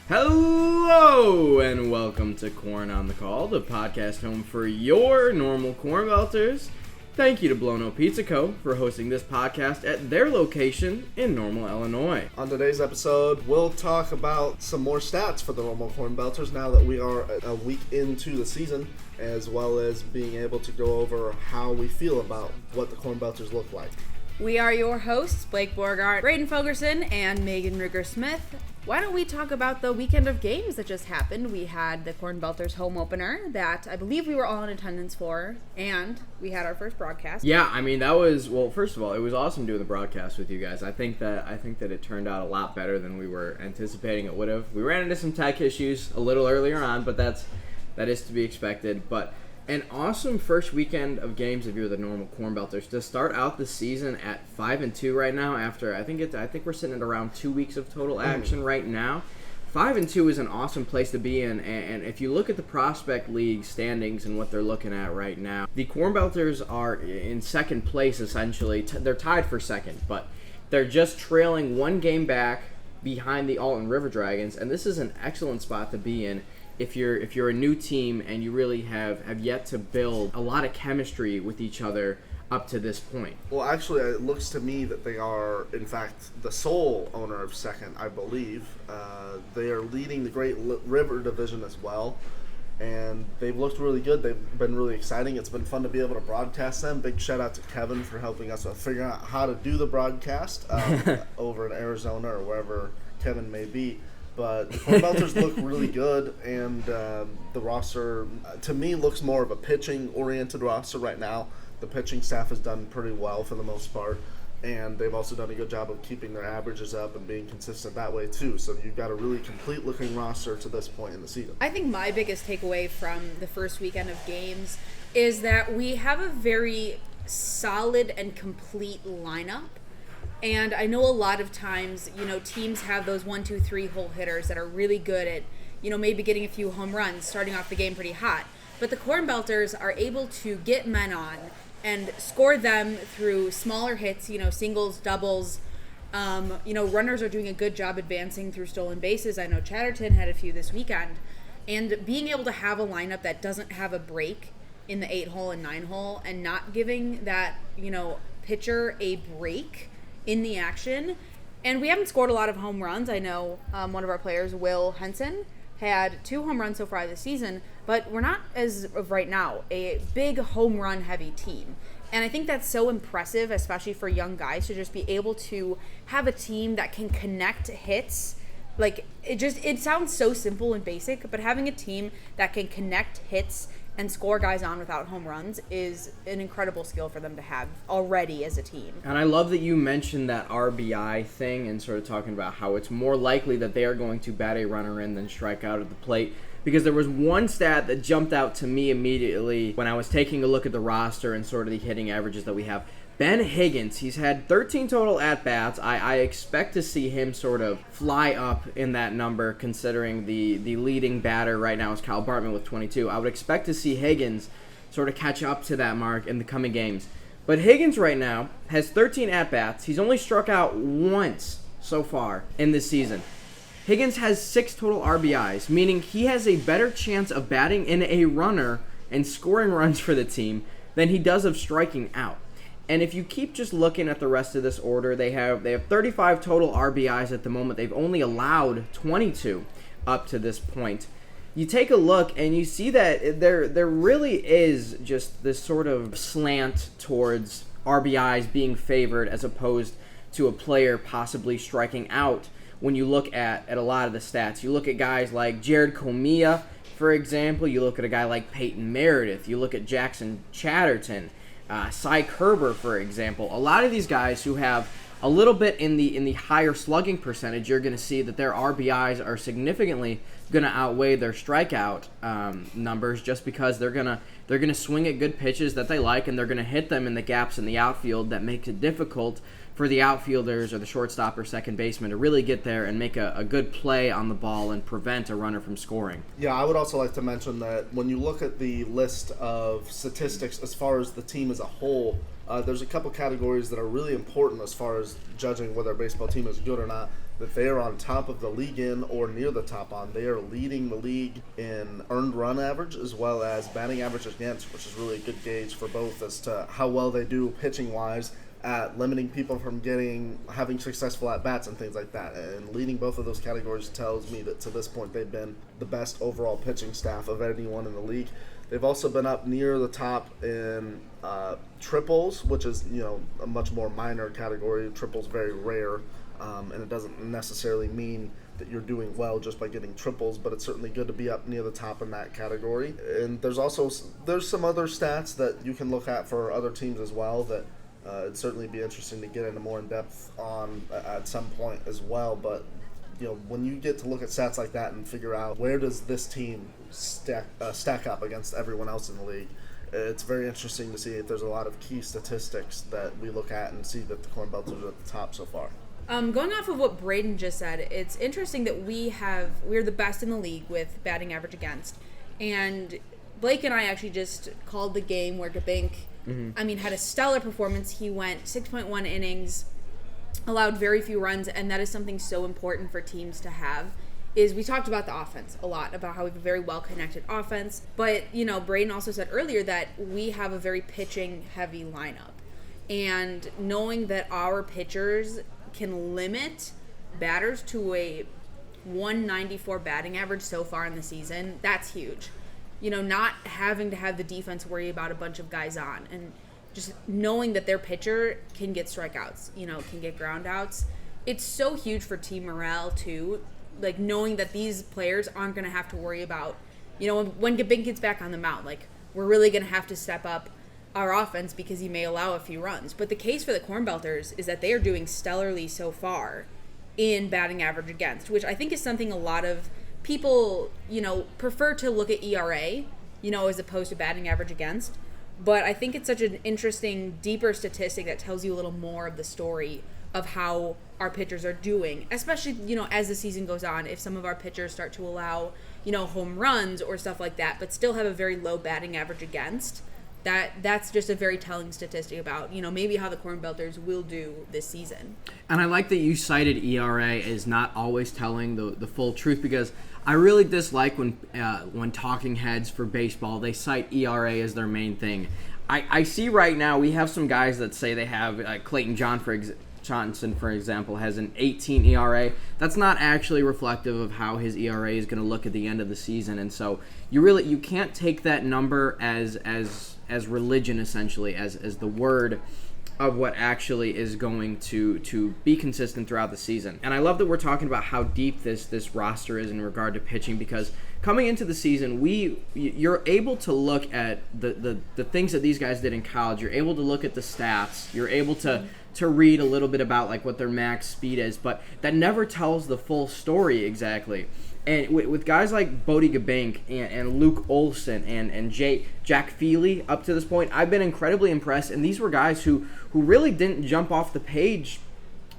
Hello and welcome to Corn on the Call, the podcast home for your normal Corn Belters. Thank you to Blow No Pizza Co. for hosting this podcast at their location in Normal, Illinois. On today's episode, we'll talk about some more stats for the Normal Corn Belters now that we are a week into the season, as well as being able to go over how we feel about what the Corn Belters look like. We are your hosts, Blake Borgart, Braden Fogerson, and Megan Ruger-Smith. Why don't we talk about the weekend of games that just happened? We had the Corn Belters home opener that I believe we were all in attendance for, and we had our first broadcast. Yeah, I mean that was first of all, it was awesome doing the broadcast with you guys. I think that it turned out a lot better than we were anticipating it would have. We ran into some tech issues a little earlier on, but that is to be expected. But an awesome first weekend of games if you're the Normal Corn Belters to start out the season at 5-2 right now. After I think we're sitting at around 2 weeks of total action right now. 5-2 is an awesome place to be in, and if you look at the Prospect League standings and what they're looking at right now, the Corn Belters are in second place essentially. They're tied for second, but they're just trailing one game back behind the Alton River Dragons, and this is an excellent spot to be in if you're a new team and you really have yet to build a lot of chemistry with each other up to this point. Well, actually, it looks to me that they are, in fact, the sole owner of second, I believe. They are leading the Great River Division as well, and they've looked really good. They've been really exciting. It's been fun to be able to broadcast them. Big shout out to Kevin for helping us figure out how to do the broadcast over in Arizona or wherever Kevin may be. But the Corn Belters look really good, and the roster, to me, looks more of a pitching-oriented roster right now. The pitching staff has done pretty well for the most part, and they've also done a good job of keeping their averages up and being consistent that way, too. So you've got a really complete-looking roster to this point in the season. I think my biggest takeaway from the first weekend of games is that we have a very solid and complete lineup. And I know a lot of times, teams have those 1, 2, 3 hole hitters that are really good at, maybe getting a few home runs, starting off the game pretty hot. But the Corn Belters are able to get men on and score them through smaller hits, singles, doubles. Runners are doing a good job advancing through stolen bases. I know Chatterton had a few this weekend. And being able to have a lineup that doesn't have a break in the 8 hole and 9 hole and not giving that, pitcher a break in the action. And we haven't scored a lot of home runs. I know one of our players, Will Henson, had 2 home runs so far this season, but we're not, as of right now, a big home run heavy team. And I think that's so impressive, especially for young guys, to just be able to have a team that can connect hits. Like, it sounds so simple and basic, but having a team that can connect hits and score guys on without home runs is an incredible skill for them to have already as a team. And I love that you mentioned that RBI thing and sort of talking about how it's more likely that they are going to bat a runner in than strike out at the plate. Because there was one stat that jumped out to me immediately when I was taking a look at the roster and sort of the hitting averages that we have. Ben Higgins, he's had 13 total at-bats. I expect to see him sort of fly up in that number, considering the leading batter right now is Kyle Bartman with 22. I would expect to see Higgins sort of catch up to that mark in the coming games. But Higgins right now has 13 at-bats. He's only struck out once so far in this season. Higgins has 6 total RBIs, meaning he has a better chance of batting in a runner and scoring runs for the team than he does of striking out. And if you keep just looking at the rest of this order, they have 35 total RBIs at the moment. They've only allowed 22 up to this point. You take a look and you see that there really is just this sort of slant towards RBIs being favored as opposed to a player possibly striking out when you look at a lot of the stats. You look at guys like Jared Comia, for example. You look at a guy like Peyton Meredith. You look at Jackson Chatterton. Cy Kerber, for example. A lot of these guys who have a little bit in the higher slugging percentage, you're going to see that their RBIs are significantly going to outweigh their strikeout numbers, just because they're going to swing at good pitches that they like, and they're going to hit them in the gaps in the outfield that makes it difficult for the outfielders or the shortstop or second baseman to really get there and make a good play on the ball and prevent a runner from scoring. Yeah, I would also like to mention that when you look at the list of statistics as far as the team as a whole, there's a couple categories that are really important as far as judging whether a baseball team is good or not, that they are on top of the league in or near the top on. They are leading the league in earned run average as well as batting average against, which is really a good gauge for both as to how well they do pitching-wise at limiting people from having successful at-bats and things like that. And leading both of those categories tells me that to this point they've been the best overall pitching staff of anyone in the league. They've also been up near the top in triples, which is a much more minor category. Triples very rare, and it doesn't necessarily mean that you're doing well just by getting triples, but it's certainly good to be up near the top in that category. And there's some other stats that you can look at for other teams as well that it'd certainly be interesting to get into more in depth on at some point as well. But when you get to look at stats like that and figure out where does this team stack up against everyone else in the league, it's very interesting to see if there's a lot of key statistics that we look at and see that the Corn Belters are at the top so far. Going off of what Braden just said, it's interesting that we're the best in the league with batting average against. And Blake and I actually just called the game where Gabink, had a stellar performance. He went 6.1 innings, allowed very few runs, and that is something so important for teams to have. Is we talked about the offense a lot, about how we have a very well-connected offense. But, Braden also said earlier that we have a very pitching-heavy lineup. And knowing that our pitchers can limit batters to a 194 batting average so far in the season, that's huge. Not having to have the defense worry about a bunch of guys on, and just knowing that their pitcher can get strikeouts, can get ground outs. It's so huge for team morale too, like knowing that these players aren't going to have to worry about, when Gabink gets back on the mound, like we're really going to have to step up our offense because he may allow a few runs. But the case for the Corn Belters is that they are doing stellarly so far in batting average against, which I think is something a lot of people, prefer to look at ERA, as opposed to batting average against. But I think it's such an interesting, deeper statistic that tells you a little more of the story of how our pitchers are doing, especially, as the season goes on. If some of our pitchers start to allow, home runs or stuff like that, but still have a very low batting average against, that's just a very telling statistic about, maybe how the Corn Belters will do this season. And I like that you cited ERA as not always telling the full truth, because I really dislike when talking heads for baseball, they cite ERA as their main thing. I see right now we have some guys that say they have Clayton Johnson, for example, has an 18 ERA. That's not actually reflective of how his ERA is going to look at the end of the season, and so you can't take that number as religion, essentially, as the word of what actually is going to be consistent throughout the season. And I love that we're talking about how deep this roster is in regard to pitching, because coming into the season, you're able to look at the things that these guys did in college. You're able to look at the stats. You're able to read a little bit about what their max speed is, but that never tells the full story exactly. And with guys like Bodie Gabink and Luke Olson and Jack Feely up to this point, I've been incredibly impressed. And these were guys who really didn't jump off the page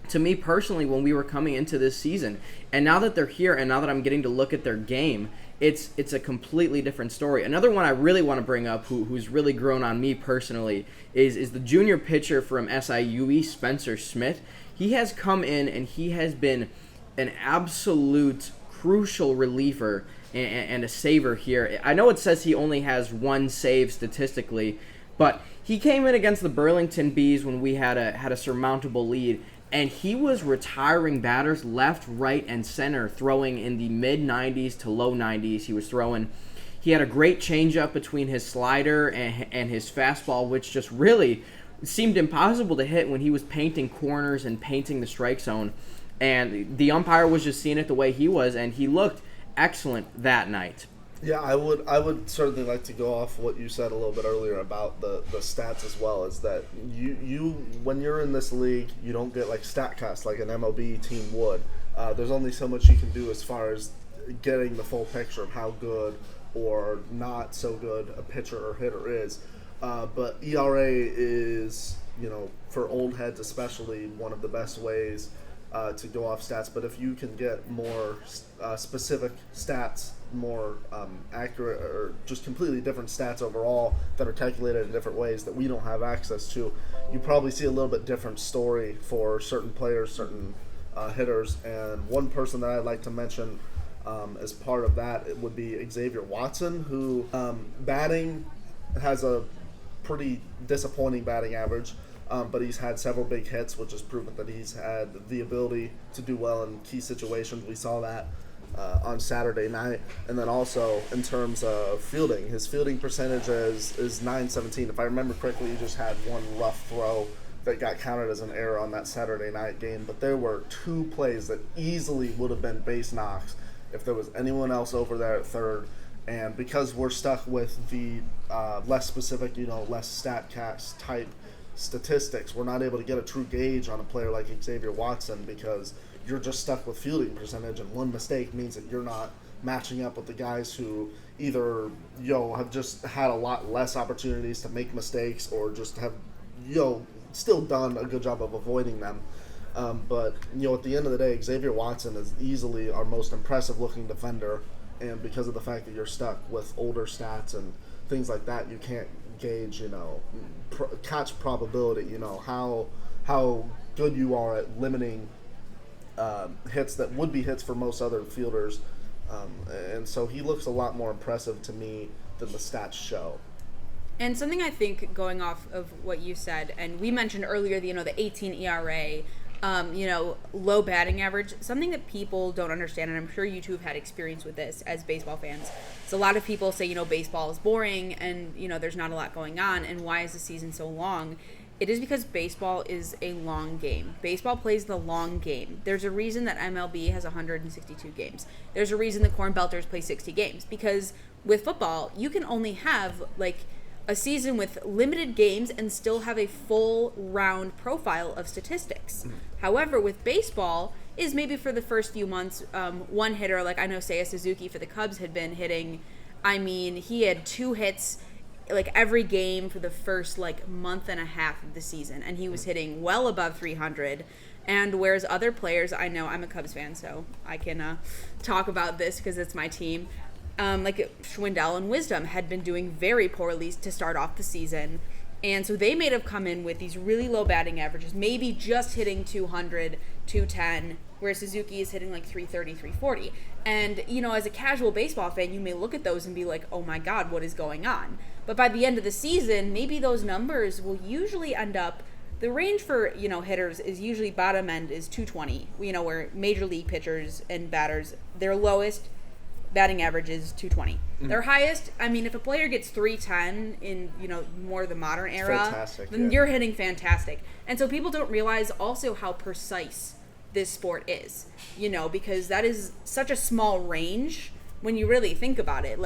to me personally when we were coming into this season. And now that they're here, and now that I'm getting to look at their game, it's a completely different story. Another one I really want to bring up who's really grown on me personally is the junior pitcher from SIUE, Spencer Smith. He has come in and he has been an absolute crucial reliever and a saver here. I know it says he only has one save statistically, but he came in against the Burlington Bees when we had a surmountable lead, and he was retiring batters left, right, and center, throwing in the mid-90s to low 90s. He had a great changeup between his slider and his fastball, which just really seemed impossible to hit when he was painting corners and painting the strike zone. And the umpire was just seeing it the way he was, and he looked excellent that night. Yeah, I would certainly like to go off what you said a little bit earlier about the stats as well, is that you when you're in this league, you don't get StatCast like an MLB team would. There's only so much you can do as far as getting the full picture of how good or not so good a pitcher or hitter is. But ERA is, for old heads especially, one of the best ways to go off stats. But if you can get more specific stats, more accurate, or just completely different stats overall that are calculated in different ways that we don't have access to, you probably see a little bit different story for certain players, certain hitters. And one person that I'd like to mention as part of that, it would be Xavier Watson, who batting has a pretty disappointing batting average, but he's had several big hits, which has proven that he's had the ability to do well in key situations. We saw that on Saturday night. And then also in terms of fielding, his fielding percentage is .917. If I remember correctly, he just had one rough throw that got counted as an error on that Saturday night game. But there were 2 plays that easily would have been base knocks if there was anyone else over there at third. And because we're stuck with the less specific, less StatCast type statistics, we're not able to get a true gauge on a player like Xavier Watson, because you're just stuck with fielding percentage, and one mistake means that you're not matching up with the guys who either have just had a lot less opportunities to make mistakes, or just have still done a good job of avoiding them. But at the end of the day, Xavier Watson is easily our most impressive looking defender, and because of the fact that you're stuck with older stats and things like that, you can't gauge catch probability, how good you are at limiting hits that would be hits for most other fielders. And so he looks a lot more impressive to me than the stats show. And something I think, going off of what you said, and we mentioned earlier, the 18 ERA, low batting average, something that people don't understand, and I'm sure you two have had experience with this as baseball fans. So a lot of people say, baseball is boring and, there's not a lot going on, and why is the season so long? It is because baseball is a long game. Baseball plays the long game. There's a reason that MLB has 162 games. There's a reason the Corn Belters play 60 games, because with football, you can only have, a season with limited games and still have a full round profile of statistics. However, with baseball, is maybe for the first few months, one hitter, like I know Seiya Suzuki for the Cubs had been hitting, he had 2 hits every game for the first month and a half of the season, and he was hitting well above 300. And whereas other players, I know I'm a Cubs fan, so I can talk about this because it's my team, Schwindel and Wisdom had been doing very poorly to start off the season. And so they may have come in with these really low batting averages, maybe just hitting 200, 210, whereas Suzuki is hitting 330, 340. And, as a casual baseball fan, you may look at those and be like, oh my God, what is going on? But by the end of the season, maybe those numbers will usually end up, the range for, hitters is usually bottom end is 220, where major league pitchers and batters, their lowest batting average is 220. Their highest, if a player gets 310 in, more the modern era, then you're hitting fantastic. And so people don't realize also how precise this sport is, because that is such a small range when you really think about it.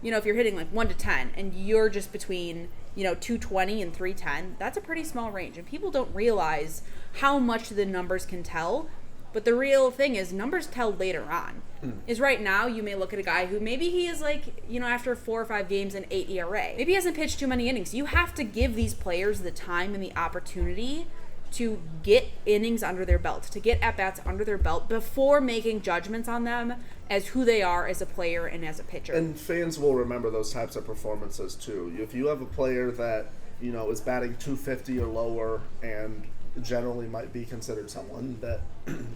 If you're hitting 1 to 10 and you're just between, 220 and 310, that's a pretty small range. And people don't realize how much the numbers can tell. But the real thing is numbers tell later on. Is right now you may look at a guy who maybe he is after 4 or 5 games an 8 ERA. Maybe he hasn't pitched too many innings. You have to give these players the time and the opportunity to get innings under their belt, to get at-bats under their belt before making judgments on them as who they are as a player and as a pitcher. And fans will remember those types of performances too. If you have a player that, is batting 250 or lower and generally might be considered someone that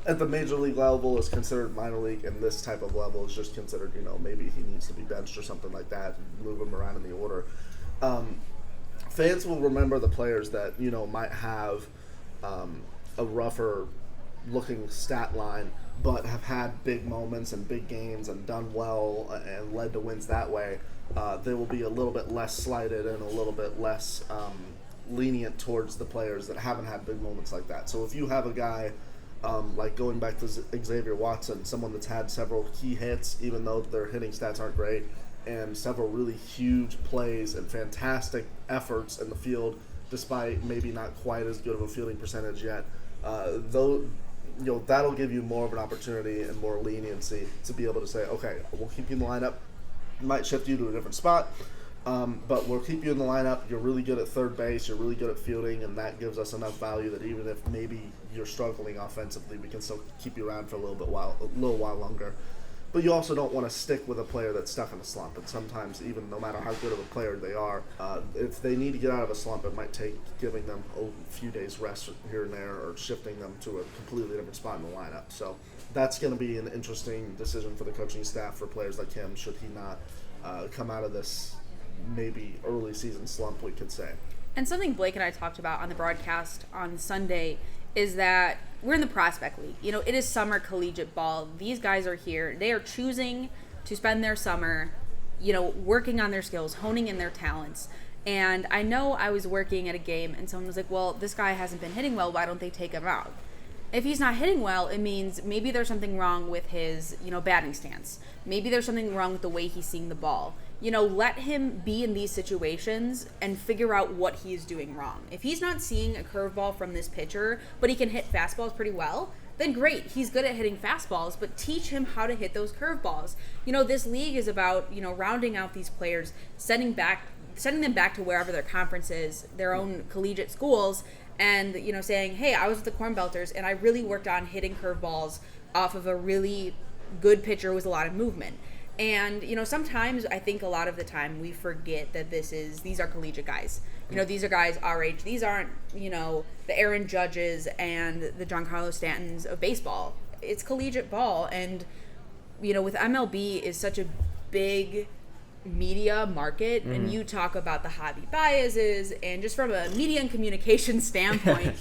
at the major league level is considered minor league, and this type of level is just considered, maybe he needs to be benched or something like that, move him around in the order. Fans will remember the players that, might have a rougher looking stat line, but have had big moments and big games and done well and led to wins that way. They will be a little bit less slighted and a little bit less lenient towards the players that haven't had big moments like that. So if you have a guy going back to Xavier Watson, someone that's had several key hits, even though their hitting stats aren't great, and several really huge plays and fantastic efforts in the field, despite maybe not quite as good of a fielding percentage yet, that'll give you more of an opportunity and more leniency to be able to say, okay, we'll keep you in the lineup, might shift you to a different spot, But we'll keep you in the lineup. You're really good at third base. You're really good at fielding, and that gives us enough value that even if maybe you're struggling offensively, we can still keep you around for a little while longer. But you also don't want to stick with a player that's stuck in a slump. And sometimes, even no matter how good of a player they are, if they need to get out of a slump, it might take giving them a few days rest here and there, or shifting them to a completely different spot in the lineup. So that's going to be an interesting decision for the coaching staff for players like him, should he not come out of this maybe early season slump, we could say. And something Blake and I talked about on the broadcast on Sunday is that we're in the prospect league. You know, it is summer collegiate ball. These guys are here. They are choosing to spend their summer, you know, working on their skills, honing in their talents. And I know I was working at a game and someone was like, well, this guy hasn't been hitting well. Why don't they take him out? If he's not hitting well, it means maybe there's something wrong with his, you know, batting stance. Maybe there's something wrong with the way he's seeing the ball. You know, let him be in these situations and figure out what he is doing wrong. If he's not seeing a curveball from this pitcher, but he can hit fastballs pretty well, then great. He's good at hitting fastballs, but teach him how to hit those curveballs. You know, this league is about, you know, rounding out these players, sending them back to wherever their conference is, their own collegiate schools, and, you know, saying, hey, I was with the Corn Belters, and I really worked on hitting curveballs off of a really good pitcher with a lot of movement. And, you know, sometimes I think a lot of the time we forget that these are collegiate guys. You know, these are guys our age. These aren't, you know, the Aaron Judges and the Giancarlo Stantons of baseball. It's collegiate ball. And, you know, with MLB is such a big media market, and you talk about the hobby biases, and just from a media and communication standpoint,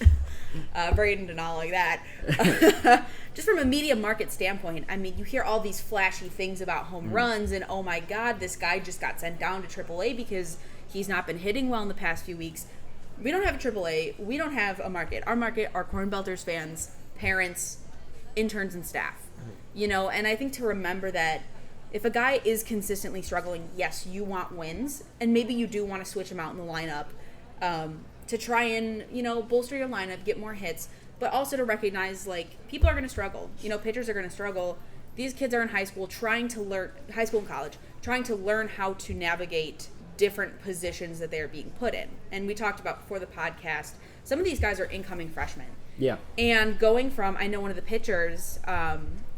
Braden did not like that. Just from a media market standpoint, I mean, you hear all these flashy things about home runs, and oh my God, this guy just got sent down to AAA because he's not been hitting well in the past few weeks. We don't have a AAA. We don't have a market. Our market are Corn Belters fans, parents, interns, and staff. You know, and I think to remember that if a guy is consistently struggling, yes, you want wins, and maybe you do want to switch him out in the lineup to try and, you know, bolster your lineup, get more hits, but also to recognize, like, people are going to struggle. You know, pitchers are going to struggle. These kids are in high school and college, trying to learn how to navigate different positions that they're being put in. And we talked about before the podcast, some of these guys are incoming freshmen. Yeah. And going from, I know one of the pitchers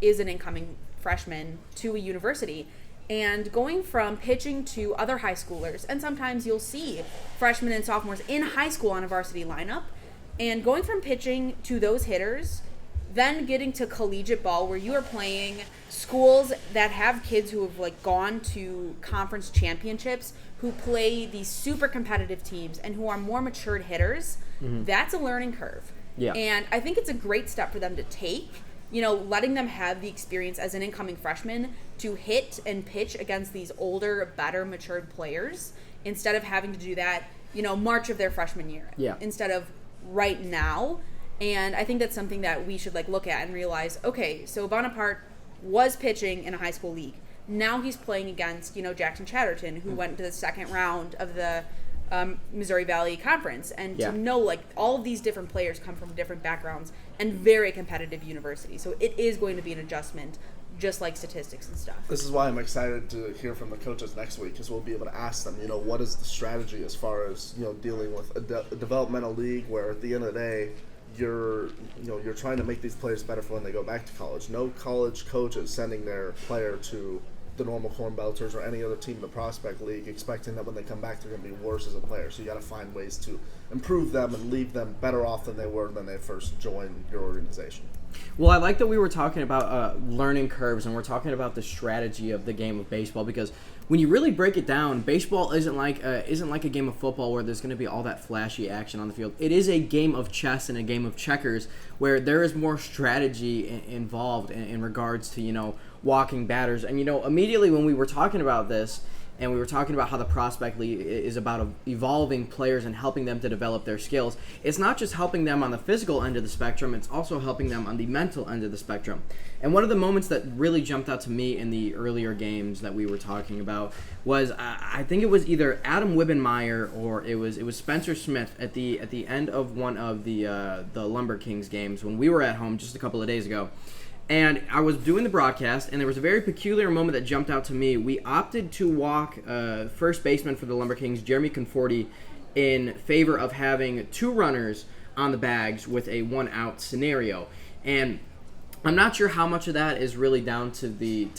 is an incoming freshman to a university, and going from pitching to other high schoolers, and sometimes you'll see freshmen and sophomores in high school on a varsity lineup, and going from pitching to those hitters, then getting to collegiate ball where you are playing schools that have kids who have, like, gone to conference championships, who play these super competitive teams and who are more matured hitters. That's a learning curve. Yeah. And I think it's a great step for them to take, you know, letting them have the experience as an incoming freshman to hit and pitch against these older, better matured players, instead of having to do that, you know, March of their freshman year. Yeah. Instead of right now. And I think that's something that we should, like, look at and realize, okay, so Bonaparte was pitching in a high school league. Now he's playing against, you know, Jackson Chatterton, who went to the second round of the Missouri Valley Conference. And to know, like, all of these different players come from different backgrounds and very competitive universities. So it is going to be an adjustment, just like statistics and stuff. This is why I'm excited to hear from the coaches next week, because we'll be able to ask them, you know, what is the strategy as far as, you know, dealing with a developmental league where at the end of the day, you're trying to make these players better for when they go back to college. No college coach is sending their player to the normal Corn Belters or any other team in the prospect league expecting that when they come back they're going to be worse as a player. So you got to find ways to improve them and leave them better off than they were when they first joined your organization. Well, I like that we were talking about learning curves, and we're talking about the strategy of the game of baseball, because when you really break it down, baseball isn't like a game of football where there's going to be all that flashy action on the field. It is a game of chess and a game of checkers where there is more strategy involved in regards to, you know, walking batters. And, you know, immediately when we were talking about this, and we were talking about how the prospect league is about evolving players and helping them to develop their skills. It's not just helping them on the physical end of the spectrum, it's also helping them on the mental end of the spectrum. And one of the moments that really jumped out to me in the earlier games that we were talking about was, I think it was either Adam Wibbenmeyer or it was Spencer Smith at the end of one of the Lumber Kings games when we were at home just a couple of days ago. And I was doing the broadcast, and there was a very peculiar moment that jumped out to me. We opted to walk first baseman for the Lumber Kings, Jeremy Conforti, in favor of having 2 runners on the bags with a 1-out scenario. And I'm not sure how much of that is really down to the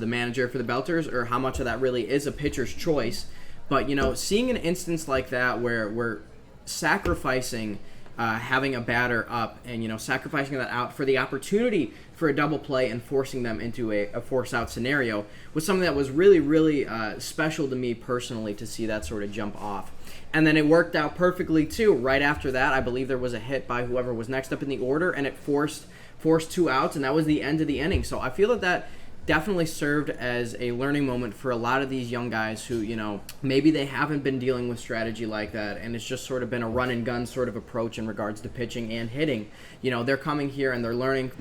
manager for the Belters, or how much of that really is a pitcher's choice. But, seeing an instance like that where we're sacrificing having a batter up and, sacrificing that out for the opportunity for a double play and forcing them into a force-out scenario was something that was really, really special to me personally, to see that sort of jump off. And then it worked out perfectly, too. Right after that, I believe there was a hit by whoever was next up in the order, and it forced 2 outs, and that was the end of the inning. So I feel that definitely served as a learning moment for a lot of these young guys who, maybe they haven't been dealing with strategy like that, and it's just sort of been a run-and-gun sort of approach in regards to pitching and hitting. They're coming here and they're learning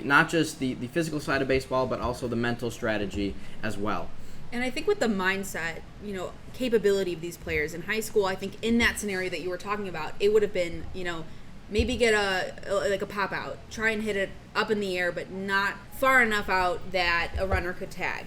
not just the physical side of baseball, but also the mental strategy as well. And I think with the mindset, capability of these players in high school, I think in that scenario that you were talking about, it would have been, maybe get a pop out, try and hit it up in the air, but not far enough out that a runner could tag.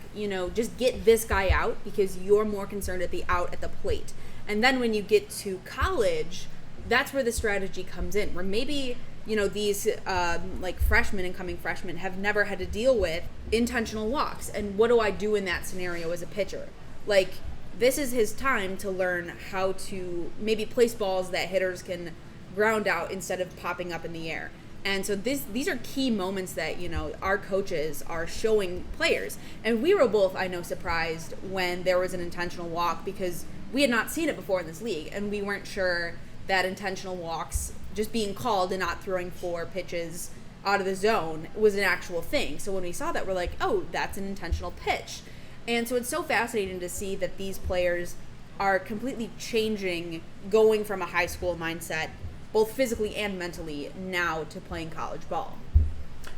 Just get this guy out, because you're more concerned at the out at the plate. And then when you get to college, that's where the strategy comes in, where maybe these incoming freshmen have never had to deal with intentional walks. And what do I do in that scenario as a pitcher? This is his time to learn how to maybe place balls that hitters can ground out instead of popping up in the air. And so these are key moments that, our coaches are showing players. And we were both, I know, surprised when there was an intentional walk, because we had not seen it before in this league, and we weren't sure that intentional walks, just being called and not throwing 4 pitches out of the zone, was an actual thing. So when we saw that, we're like, oh, that's an intentional pitch. And so it's so fascinating to see that these players are completely changing, going from a high school mindset, both physically and mentally, now to playing college ball.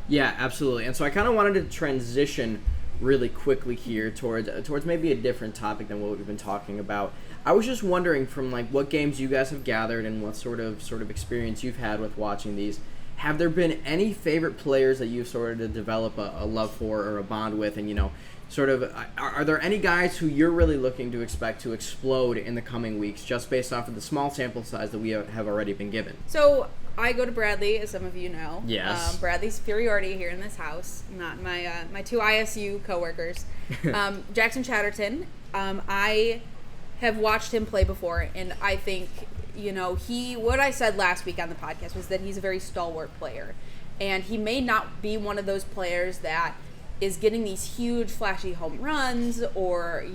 Yeah, absolutely. And so I kind of wanted to transition really quickly here towards maybe a different topic than what we've been talking about. I was just wondering, from what games you guys have gathered and what sort of experience you've had with watching these, have there been any favorite players that you've sort of developed a love for or a bond with? And, are there any guys who you're really looking to expect to explode in the coming weeks, just based off of the small sample size that we have already been given? So I go to Bradley, as some of you know. Yes. Bradley's superiority here in this house, not my 2 ISU coworkers. Jackson Chatterton, I have watched him play before, and I think, what I said last week on the podcast was that he's a very stalwart player. And he may not be one of those players that is getting these huge flashy home runs or,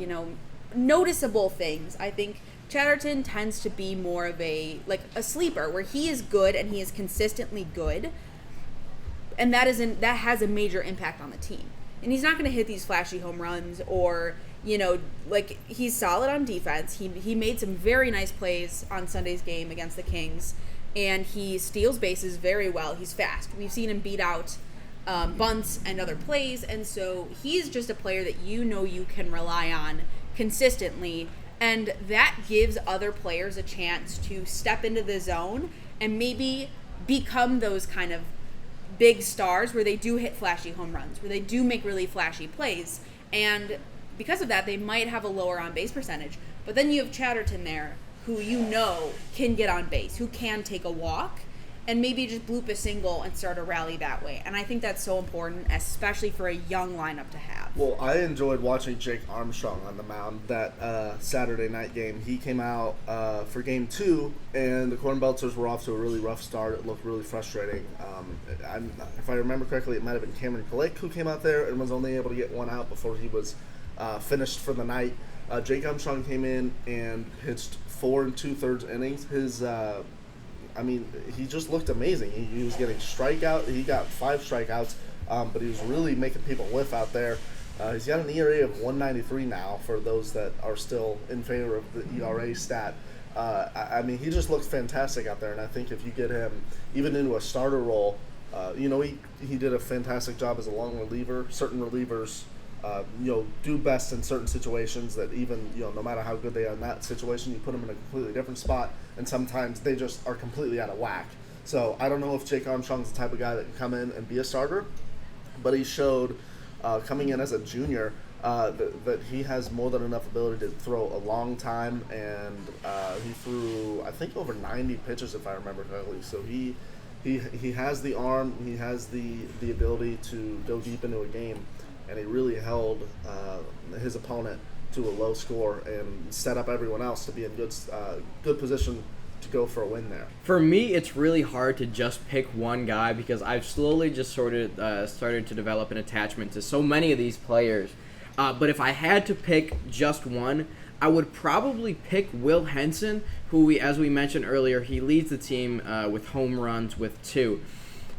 noticeable things. I think Chatterton tends to be more of a sleeper, where he is good and he is consistently good, and that has a major impact on the team. And he's not going to hit these flashy home runs or, he's solid on defense. He made some very nice plays on Sunday's game against the Kings, and he steals bases very well. He's fast. We've seen him beat out bunts and other plays, and so he's just a player that you can rely on consistently, and that gives other players a chance to step into the zone and maybe become those kind of big stars where they do hit flashy home runs, where they do make really flashy plays, and because of that they might have a lower on base percentage. But then you have Chatterton there, who can get on base, who can take a walk and maybe just bloop a single and start a rally that way. And I think that's so important, especially for a young lineup to have. Well, I enjoyed watching Jake Armstrong on the mound that Saturday night game. He came out for game 2, and the Corn Belters were off to a really rough start. It looked really frustrating. If I remember correctly, it might have been Cameron Glick who came out there and was only able to get 1 out before he was finished for the night. Jake Armstrong came in and pitched 4 2/3 innings. He just looked amazing. He was getting strikeout. He got 5 strikeouts, but he was really making people whiff out there. He's got an ERA of 1.93 now, for those that are still in favor of the ERA stat. He just looks fantastic out there, and I think if you get him even into a starter role, he did a fantastic job as a long reliever. Certain relievers do best in certain situations that even, no matter how good they are in that situation, you put them in a completely different spot, and sometimes they just are completely out of whack. So I don't know if Jake Armstrong's the type of guy that can come in and be a starter, but he showed coming in as a junior that he has more than enough ability to throw a long time, and he threw, I think, over 90 pitches if I remember correctly. So he has the arm, he has the ability to go deep into a game, and he really held his opponent to a low score and set up everyone else to be in good position to go for a win there. For me, it's really hard to just pick one guy because I've slowly just started to develop an attachment to so many of these players. But if I had to pick just one, I would probably pick Will Henson, who, as we mentioned earlier, he leads the team with home runs with 2.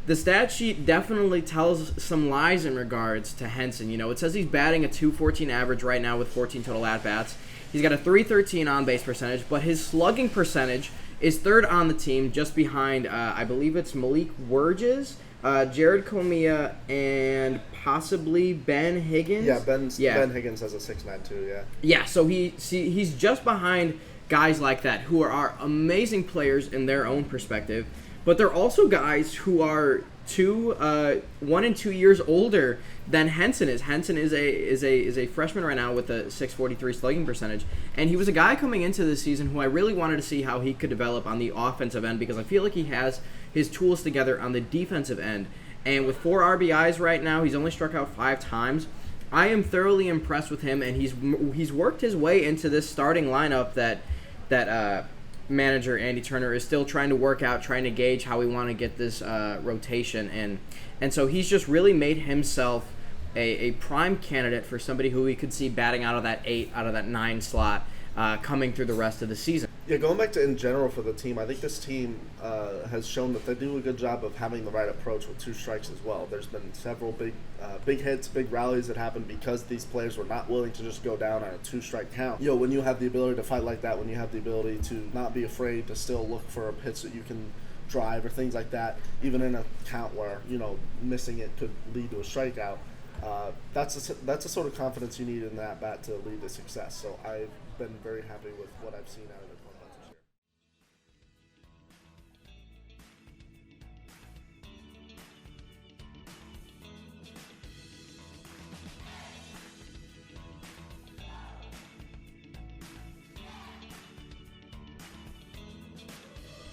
The stat sheet definitely tells some lies in regards to Henson. You know, it says he's batting a .214 average right now with 14 total at-bats. He's got a .313 on-base percentage, but his slugging percentage is third on the team, just behind, I believe it's Malik Wurges, Jared Comia, and possibly Ben Higgins. Yeah, Ben Higgins has a 6.9 too, yeah. Yeah, so he's just behind guys like that who are amazing players in their own perspective, but they're also guys who are 1 and 2 years older than Henson is. Henson is a freshman right now with a .643 slugging percentage, and he was a guy coming into this season who I really wanted to see how he could develop on the offensive end, because I feel like he has his tools together on the defensive end. And with 4 RBIs right now, he's only struck out 5 times. I am thoroughly impressed with him, and he's worked his way into this starting lineup that manager Andy Turner is still trying to work out, trying to gauge how we want to get this rotation, and so he's just really made himself a prime candidate for somebody who we could see batting out of that 8, out of that 9 slot, coming through the rest of the season. Yeah, going back to in general for the team, I think this team has shown that they do a good job of having the right approach with 2 strikes as well. There's been several big hits, big rallies that happened because these players were not willing to just go down on a 2-strike count. You know, when you have the ability to fight like that, when you have the ability to not be afraid to still look for a pitch that you can drive or things like that, even in a count where, you know, missing it could lead to a strikeout, that's the sort of confidence you need in that bat to lead to success. So I've been very happy with what I've seen out of the Corn Belters here.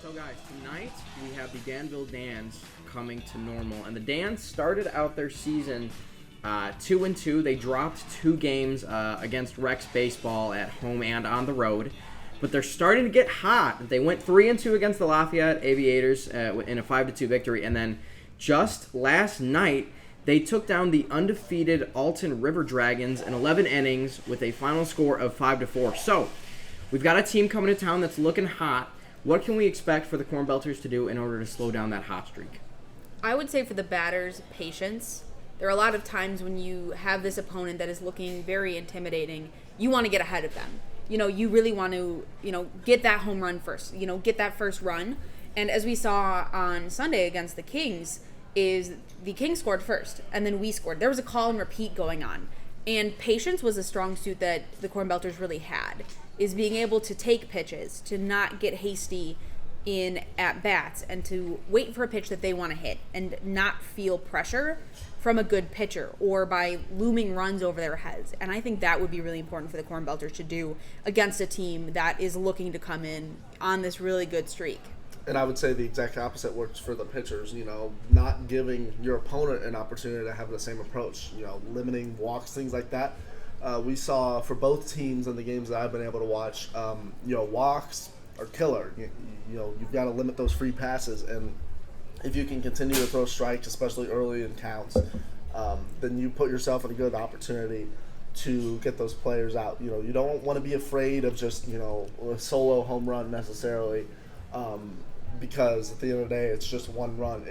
So guys, tonight we have the Danville Dans coming to normal, and the Dans started out their season 2-2. They dropped 2 games against Rex Baseball at home and on the road, but they're starting to get hot. They went 3-2 against the Lafayette Aviators in a 5-2 victory, and then just last night they took down the undefeated Alton River Dragons in 11 innings with a final score of 5-4. So we've got a team coming to town that's looking hot. What can we expect for the Corn Belters to do in order to slow down that hot streak? I would say for the batters, patience. There are a lot of times when you have this opponent that is looking very intimidating, you want to get ahead of them. You know, you really want to, get that home run first, get that first run. And as we saw on Sunday against the Kings, is the Kings scored first, and then we scored. There was a call and repeat going on. And patience was a strong suit that the Corn Belters really had, is being able to take pitches, to not get hasty in at-bats, and to wait for a pitch that they want to hit and not feel pressure from a good pitcher or by looming runs over their heads. And I think that would be really important for the Corn Belters to do against a team that is looking to come in on this really good streak. And I would say the exact opposite works for the pitchers, not giving your opponent an opportunity to have the same approach, limiting walks, things like that. We saw for both teams in the games that I've been able to watch, walks are killer. You've got to limit those free passes, and if you can continue to throw strikes, especially early in counts, then you put yourself in a good opportunity to get those players out. You don't want to be afraid of just, a solo home run necessarily, because at the end of the day, it's just one run.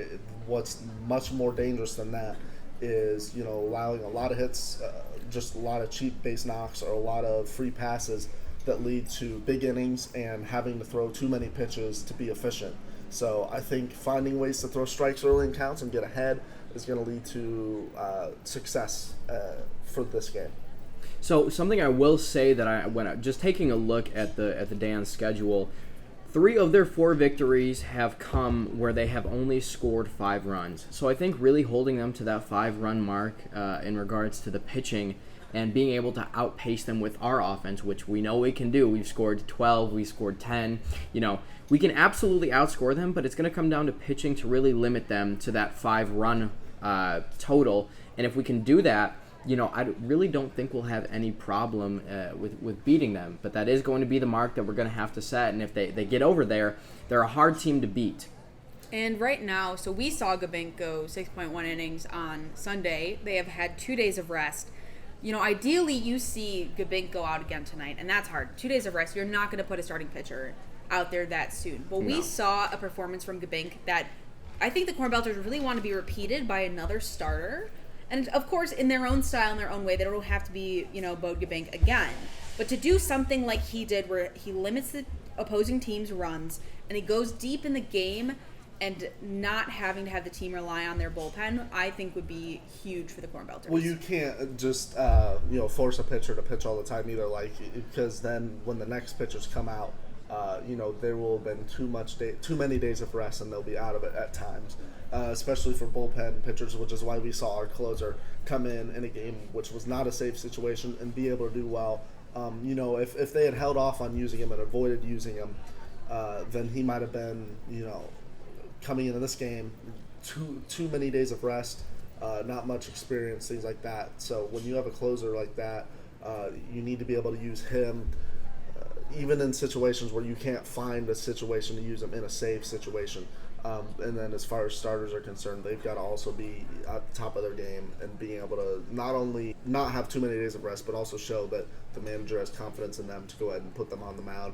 What's much more dangerous than that is, allowing a lot of hits, just a lot of cheap base knocks or a lot of free passes that lead to big innings and having to throw too many pitches to be efficient. So I think finding ways to throw strikes early in counts and get ahead is going to lead to success for this game. So something I will say that when just taking a look at the Dan's schedule, 3 of their 4 victories have come where they have only scored 5 runs. So I think really holding them to that 5-run mark in regards to the pitching and being able to outpace them with our offense, which we know we can do. We've scored 12, we scored 10. We can absolutely outscore them, but it's going to come down to pitching to really limit them to that 5-run total. And if we can do that, I really don't think we'll have any problem with beating them. But that is going to be the mark that we're going to have to set. And if they get over there, they're a hard team to beat. And right now, so we saw Gabink go 6.1 innings on Sunday. They have had 2 days of rest. Ideally, you see Gabink go out again tonight, and that's hard. 2 days of rest, you're not going to put a starting pitcher out there that soon. But we saw a performance from Gabink that I think the Corn Belters really want to be repeated by another starter. And, of course, in their own style, in their own way, they don't have to be, Bode Gabink again. But to do something like he did where he limits the opposing team's runs and he goes deep in the game and not having to have the team rely on their bullpen, I think would be huge for the Corn Belters. Well, you can't just, force a pitcher to pitch all the time either, because then when the next pitchers come out, there will have been too many days of rest and they'll be out of it at times. Especially for bullpen pitchers, which is why we saw our closer come in a game which was not a safe situation and be able to do well. If they had held off on using him and avoided using him, then he might have been, coming into this game, too many days of rest, not much experience, things like that. So when you have a closer like that, you need to be able to use him even in situations where you can't find a situation to use him in a safe situation. And then as far as starters are concerned, they've got to also be at the top of their game and being able to not only not have too many days of rest, but also show that the manager has confidence in them to go ahead and put them on the mound.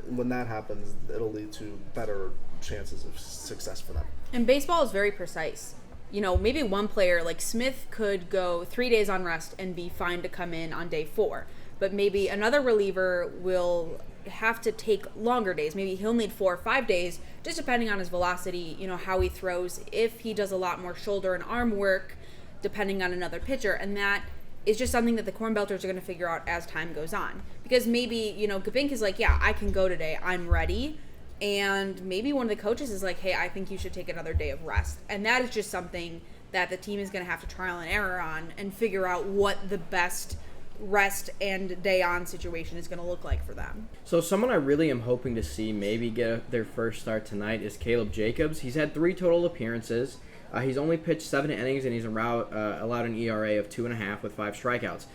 When that happens, it'll lead to better chances of success for them. And baseball is very precise. Maybe one player like Smith could go 3 days on rest and be fine to come in on day 4. But maybe another reliever will have to take longer days. Maybe he'll need 4 or 5 days, just depending on his velocity, how he throws, if he does a lot more shoulder and arm work, depending on another pitcher. And that is just something that the Corn Belters are going to figure out as time goes on. Because maybe, Gabink is like, yeah, I can go today. I'm ready. And maybe one of the coaches is like, hey, I think you should take another day of rest. And that is just something that the team is going to have to trial and error on and figure out what the best rest and day on situation is going to look like for them. So someone I really am hoping to see maybe get their first start tonight is Caleb Jacobs. He's had 3 total appearances. He's only pitched 7 innings, and he's allowed an ERA of 2.5 with 5 strikeouts.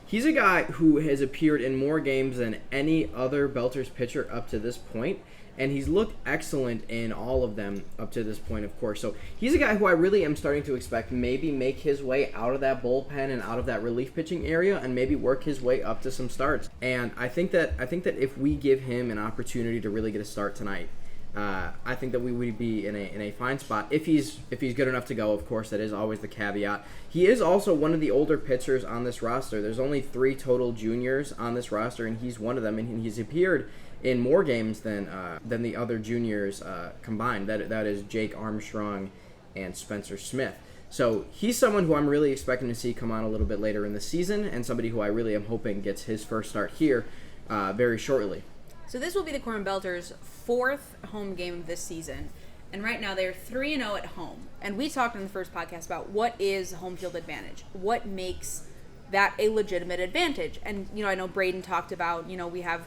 He's a guy who has appeared in more games than any other Belters pitcher up to this point, and he's looked excellent in all of them up to this point, of course. So he's a guy who I really am starting to expect maybe make his way out of that bullpen and out of that relief pitching area and maybe work his way up to some starts. And I think that if we give him an opportunity to really get a start tonight, I think that we would be in a fine spot if he's good enough to go. Of course, that is always the caveat. He is also one of the older pitchers on this roster. There's only 3 total juniors on this roster, and he's one of them. And he's appeared in more games than the other juniors combined. That is Jake Armstrong and Spencer Smith. So he's someone who I'm really expecting to see come on a little bit later in the season, and somebody who I really am hoping gets his first start here very shortly. So this will be the Corn Belters' 4th home game of this season. And right now they're 3-0 at home. And we talked in the first podcast about what is home field advantage. What makes that a legitimate advantage? And, I know Braden talked about, we have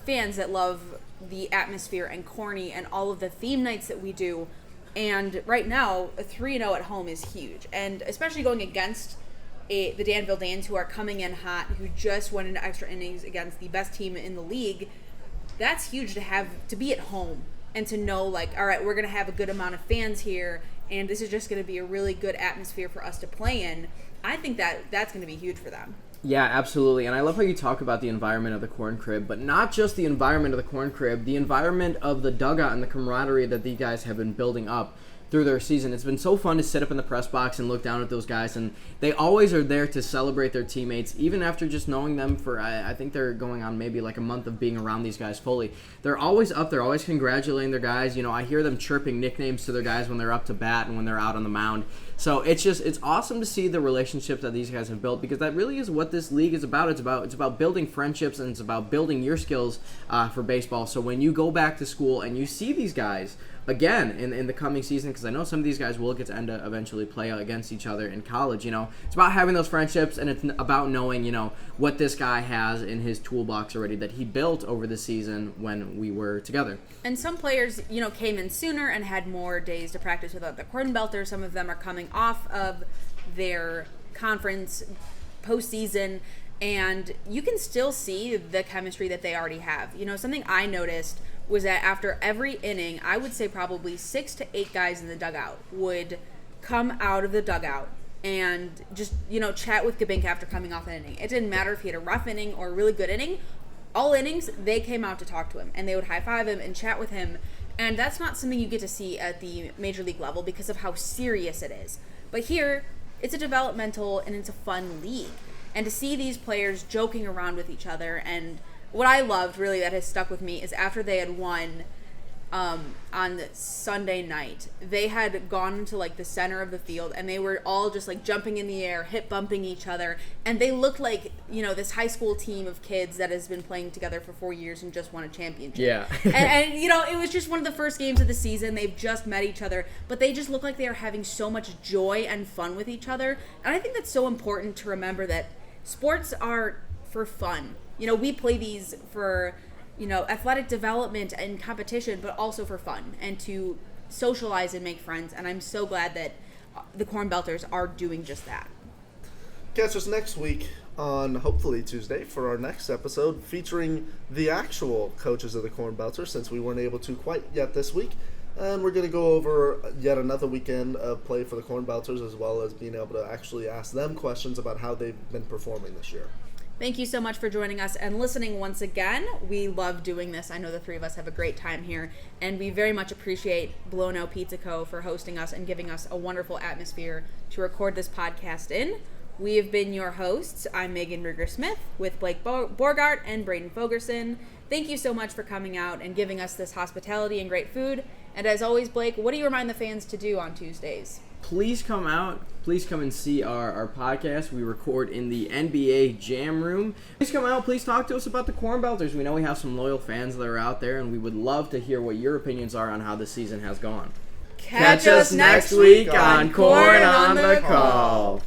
fans that love the atmosphere and Corny and all of the theme nights that we do. And right now, a 3-0 at home is huge. And especially going against the Danville Danes, who are coming in hot, who just went into extra innings against the best team in the league. That's huge to be at home and to know, all right, we're going to have a good amount of fans here, and this is just going to be a really good atmosphere for us to play in. I think that's going to be huge for them. Yeah, absolutely. And I love how you talk about the environment of the Corn Crib, but not just the environment of the Corn Crib, the environment of the dugout and the camaraderie that these guys have been building up through their season. It's been so fun to sit up in the press box and look down at those guys, and they always are there to celebrate their teammates, even after just knowing them for, I think they're going on maybe a month of being around these guys fully. They're always up there, always congratulating their guys. I hear them chirping nicknames to their guys when they're up to bat and when they're out on the mound. So it's awesome to see the relationships that these guys have built, because that really is what this league is about. It's about building friendships, and it's about building your skills for baseball. So when you go back to school and you see these guys again in the coming season, because I know some of these guys will get to end up eventually play against each other in college, it's about having those friendships, and it's about knowing, what this guy has in his toolbox already that he built over the season when we were together. And some players, came in sooner and had more days to practice with the Corn Belters. Some of them are coming off of their conference postseason, and you can still see the chemistry that they already have. Something I noticed was that after every inning, I would say probably 6 to 8 guys in the dugout would come out of the dugout and just, chat with Gabinka after coming off an inning. It didn't matter if he had a rough inning or a really good inning. All innings, they came out to talk to him, and they would high-five him and chat with him. And that's not something you get to see at the major league level because of how serious it is. But here, it's a developmental and it's a fun league. And to see these players joking around with each other, and what I loved really that has stuck with me is after they had won on Sunday night, they had gone into the center of the field, and they were all just jumping in the air, hip bumping each other, and they looked like this high school team of kids that has been playing together for 4 years and just won a championship. Yeah. and it was just one of the first games of the season. They've just met each other, but they just look like they are having so much joy and fun with each other. And I think that's so important to remember, that sports are for fun. We play these for athletic development and competition, but also for fun and to socialize and make friends. And I'm so glad that the Corn Belters are doing just that. Catch us next week on hopefully Tuesday for our next episode featuring the actual coaches of the Corn Belters, since we weren't able to quite yet this week. And we're going to go over yet another weekend of play for the Corn Belters, as well as being able to actually ask them questions about how they've been performing this year. Thank you so much for joining us and listening once again. We love doing this. I know the three of us have a great time here, and we very much appreciate Buono Pizza Co. for hosting us and giving us a wonderful atmosphere to record this podcast in. We have been your hosts. I'm Megan Ruger-Smith with Blake Borgart and Braden Fogerson. Thank you so much for coming out and giving us this hospitality and great food. And as always, Blake, what do you remind the fans to do on Tuesdays? Please come out. Please come and see our podcast. We record in the NBA Jam Room. Please come out. Please talk to us about the Corn Belters. We know we have some loyal fans that are out there, and we would love to hear what your opinions are on how the season has gone. Catch us next week on Corn on the Call.